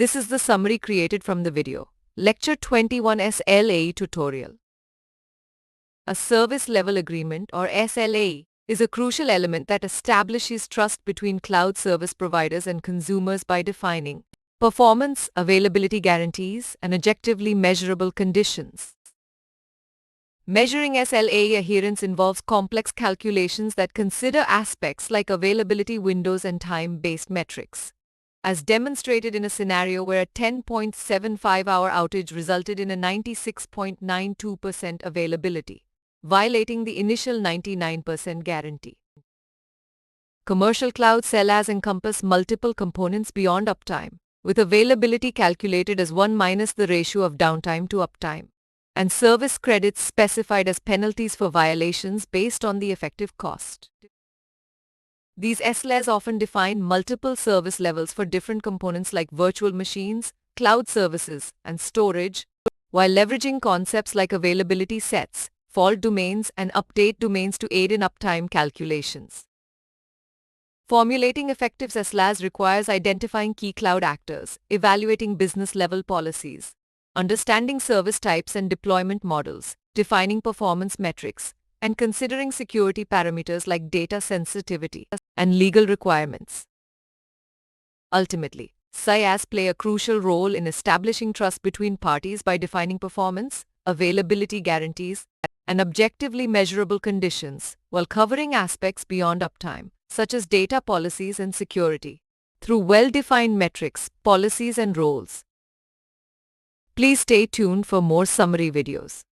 This is the summary created from the video. Lecture 21 SLA-Tutorial. A Service Level Agreement or SLA is a crucial element that establishes trust between cloud service providers and consumers by defining performance, availability guarantees, and objectively measurable conditions. Measuring SLA adherence involves complex calculations that consider aspects like availability windows and time-based metrics. As demonstrated in a scenario where a 10.75-hour outage resulted in a 96.92% availability, violating the initial 99% guarantee. Commercial cloud SLAs encompass multiple components beyond uptime, with availability calculated as 1 minus the ratio of downtime to uptime, and service credits specified as penalties for violations based on the effective cost. These SLAs often define multiple service levels for different components like virtual machines, cloud services, and storage, while leveraging concepts like availability sets, fault domains, and update domains to aid in uptime calculations. Formulating effective SLAs requires identifying key cloud actors, evaluating business-level policies, understanding service types and deployment models, defining performance metrics, and considering security parameters like data sensitivity and legal requirements. Ultimately, SLAs play a crucial role in establishing trust between parties by defining performance, availability guarantees, and objectively measurable conditions, while covering aspects beyond uptime, such as data policies and security, through well-defined metrics, policies, and roles. Please stay tuned for more summary videos.